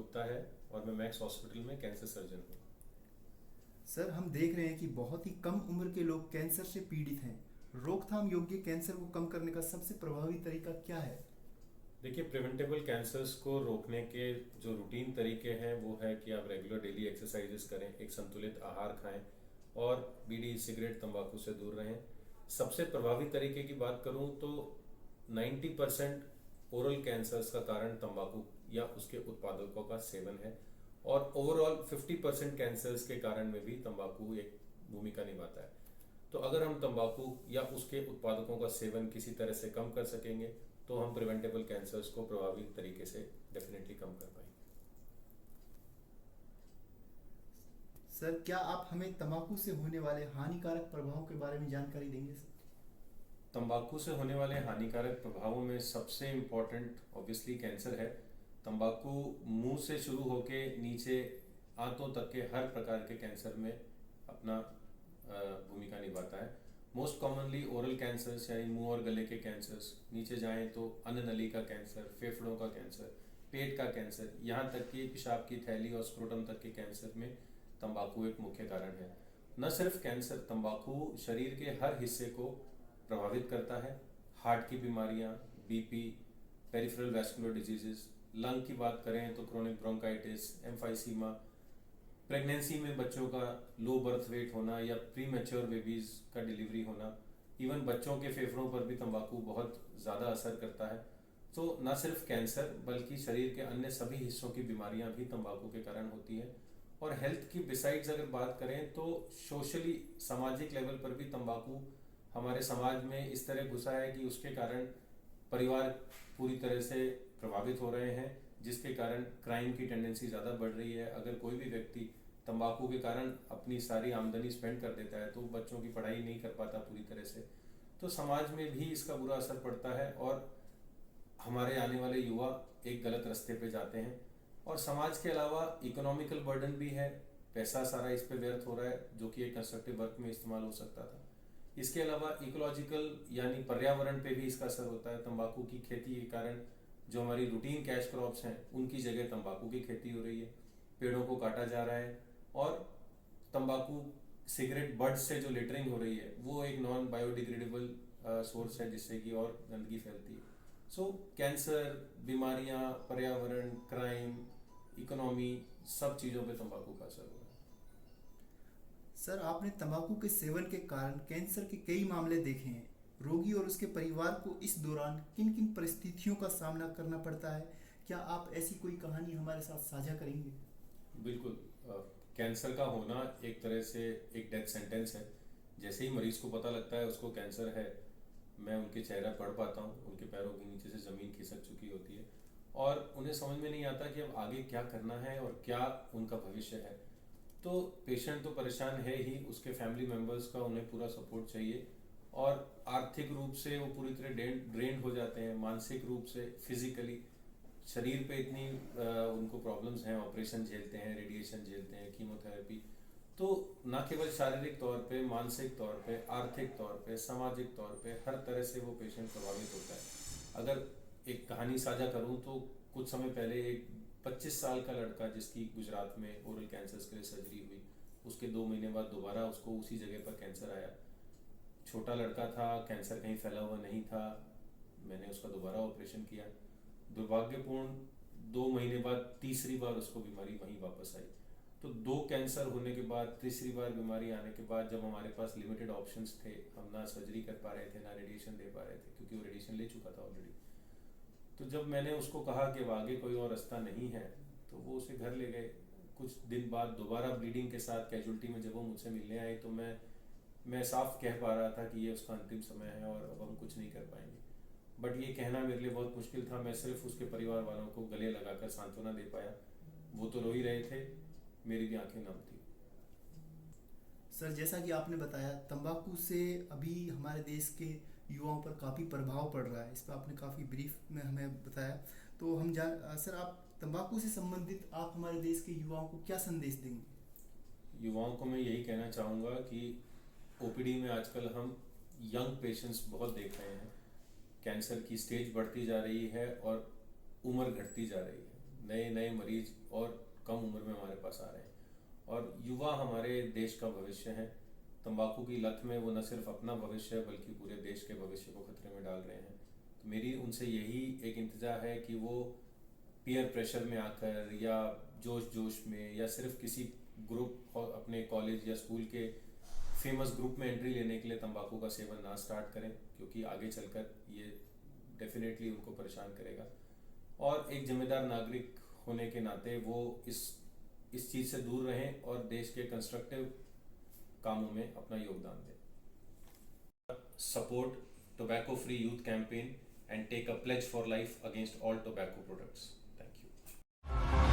गुप्ता है और मैं मैक्स हॉस्पिटल में कैंसर सर्जन हूँ। सर, हम देख रहे हैं कि बहुत ही कम उम्र के लोग कैंसर से पीड़ित हैं। रोकथाम योग्य कैंसर को कम करने का सबसे प्रभावी तरीका क्या है? देखिए, प्रिवेंटेबल कैंसर्स को रोकने के जो रूटीन तरीके हैं वो है कि आप रेगुलर डेली एक्सरसाइजेस करें, एक संतुलित आहार खाएं और बीड़ी सिगरेट तंबाकू से दूर रहें। सबसे प्रभावी तरीके की बात करूं तो 90% ओरल कैंसर्स का कारण तंबाकू या उसके उत्पादकों का सेवन है और ओवरऑल 50% कैंसर्स के कारण में भी तंबाकू एक भूमिका निभाता है। तो अगर हम तंबाकू या उसके उत्पादकों का सेवन किसी तरह से कम कर सकेंगे तो हम प्रिवेंटेबल कैंसर्स को प्रभावी तरीके से डेफिनेटली कम कर पाएंगे। सर, क्या आप हमें तंबाकू से होने वाले हानिकारक प्रभावों के बारे में जानकारी देंगे सर? तंबाकू से होने वाले हानिकारक प्रभावों में सबसे इम्पोर्टेंट ऑब्वियसली कैंसर है। तंबाकू मुंह से शुरू होके नीचे आंतों तक के हर प्रकार के कैंसर में अपना भूमिका निभाता है। मोस्ट कॉमनली ओरल कैंसर्स यानी मुंह और गले के कैंसर्स, नीचे जाएं तो अन्न नली का कैंसर, फेफड़ों का कैंसर, पेट का कैंसर, यहाँ तक कि पेशाब की थैली और स्क्रोटम तक के कैंसर में तंबाकू एक मुख्य कारण है। न सिर्फ कैंसर, तंबाकू शरीर के हर हिस्से को प्रभावित करता है। हार्ट की बीमारियां, BP, peripheral vascular diseases, lung की बात करें तो क्रोनिक ब्रोंकाइटिस, एम्फाइसीमा, प्रेगनेंसी में बच्चों का लो बर्थ वेट होना या प्री मैच्योर बेबीज का डिलीवरी होना, इवन बच्चों के फेफड़ों पर भी तंबाकू बहुत ज़्यादा असर करता है। तो न सिर्फ कैंसर बल्कि शरीर के अन्य सभी हिस्सों की बीमारियां भी तंबाकू के कारण होती है। और हेल्थ की बिसाइड्स अगर बात करें तो सोशली, सामाजिक लेवल पर भी तंबाकू हमारे समाज में इस तरह घुसा है कि उसके कारण परिवार पूरी तरह से प्रभावित हो रहे हैं, जिसके कारण क्राइम की टेंडेंसी ज़्यादा बढ़ रही है। अगर कोई भी व्यक्ति तंबाकू के कारण अपनी सारी आमदनी स्पेंड कर देता है तो बच्चों की पढ़ाई नहीं कर पाता पूरी तरह से, तो समाज में भी इसका बुरा असर पड़ता है और हमारे आने वाले युवा एक गलत रास्ते पे जाते हैं। और समाज के अलावा इकोनॉमिकल बर्डन भी है, पैसा सारा इस पे व्यर्थ हो रहा है जो कि एक कंस्ट्रक्टिव वर्क में इस्तेमाल हो सकता था। इसके अलावा इकोलॉजिकल यानी पर्यावरण पे भी इसका असर होता है। तंबाकू की खेती के कारण जो हमारी रूटीन कैश क्रॉप्स हैं उनकी जगह तंबाकू की खेती हो रही है, पेड़ों को काटा जा रहा है और तंबाकू सिगरेट बड से जो लिटरिंग हो रही है वो एक नॉन बायोडिग्रेडेबल सोर्स है जिससे कि और गंदगी फैलती है। सो कैंसर, बीमारियां, पर्यावरण, क्राइम, इकोनॉमी, सब चीज़ों पे तंबाकू का असर हो रहा है। सर, आपने तंबाकू के सेवन के कारण कैंसर के कई मामले देखे हैं। रोगी और उसके परिवार को इस दौरान किन किन परिस्थितियों का सामना करना पड़ता है? क्या आप ऐसी कोई कहानी हमारे साथ साझा करेंगे? बिल्कुल। कैंसर का होना एक तरह से एक डेथ सेंटेंस है। जैसे ही मरीज को पता लगता है उसको कैंसर है, मैं उनके चेहरा पढ़ पाता हूँ, उनके पैरों के नीचे से ज़मीन खिसक चुकी होती है और उन्हें समझ में नहीं आता कि अब आगे क्या करना है और क्या उनका भविष्य है। तो पेशेंट तो परेशान है ही, उसके फैमिली मेम्बर्स का उन्हें पूरा सपोर्ट चाहिए और आर्थिक रूप से वो पूरी तरह ड्रेन्ड हो जाते हैं, मानसिक रूप से, फिजिकली शरीर पे इतनी उनको प्रॉब्लम्स हैं, ऑपरेशन झेलते हैं, रेडिएशन झेलते हैं, कीमोथेरेपी। तो ना केवल शारीरिक तौर पे, मानसिक तौर पे, आर्थिक तौर पे, सामाजिक तौर पे हर तरह से वो पेशेंट प्रभावित होता है। अगर एक कहानी साझा करूं तो कुछ समय पहले एक 25 साल का लड़का जिसकी गुजरात में ओरल कैंसर के लिए सर्जरी हुई, उसके 2 महीने बाद दोबारा उसको उसी जगह पर कैंसर आया। छोटा लड़का था, कैंसर कहीं फैला हुआ नहीं था, मैंने उसका दोबारा ऑपरेशन किया। दुर्भाग्यपूर्ण 2 महीने बाद तीसरी बार उसको बीमारी वहीं वापस आई। तो 2 कैंसर होने के बाद तीसरी बार बीमारी आने के बाद जब हमारे पास लिमिटेड ऑप्शंस थे, हम ना सर्जरी कर पा रहे थे ना रेडिएशन दे पा रहे थे क्योंकि वो रेडिएशन ले चुका था ऑलरेडी। तो जब मैंने उसको कहा कि अब आगे कोई और रास्ता नहीं है तो वो उसे घर ले गए। कुछ दिन बाद दोबारा ब्लीडिंग के साथ कैजुअल्टी में जब वो मुझसे मिलने आई तो मैं साफ कह पा रहा था कि ये उसका अंतिम समय है और अब हम कुछ नहीं कर पाएंगे। बट ये कहना मेरे लिए बहुत मुश्किल था। मैं सिर्फ उसके परिवार वालों को गले लगाकर सांत्वना दे पाया। वो तो रो ही रहे थे, मेरी भी आंखें नम थी। सर, जैसा कि आपने बताया, तंबाकू से अभी हमारे देश के युवाओं पर काफ़ी प्रभाव पड़ रहा है। इस पर आपने काफ़ी ब्रीफ में हमें बताया। तो हम जान सर, आप तंबाकू से संबंधित आप हमारे देश के युवाओं को क्या संदेश देंगे? युवाओं को मैं यही कहना चाहूँगा कि ओपीडी में आजकल हम यंग पेशेंट्स बहुत देख रहे हैं। कैंसर की स्टेज बढ़ती जा रही है और उम्र घटती जा रही है। नए नए मरीज और कम उम्र में हमारे पास आ रहे हैं। और युवा हमारे देश का भविष्य है। तंबाकू की लत में वो न सिर्फ अपना भविष्य बल्कि पूरे देश के भविष्य को खतरे में डाल रहे हैं। तो मेरी उनसे यही एक इंतज़ा है कि वो पीयर प्रेशर में आकर या जोश जोश में या सिर्फ किसी ग्रुप और अपने कॉलेज या स्कूल के फेमस ग्रुप में एंट्री लेने के लिए तंबाकू का सेवन ना स्टार्ट करें, क्योंकि आगे चलकर ये डेफिनेटली उनको परेशान करेगा। और एक जिम्मेदार नागरिक होने के नाते वो इस चीज़ से दूर रहें और देश के कंस्ट्रक्टिव कामों में अपना योगदान दें। Support tobacco free youth campaign and take a pledge for life against all tobacco products. Thank you.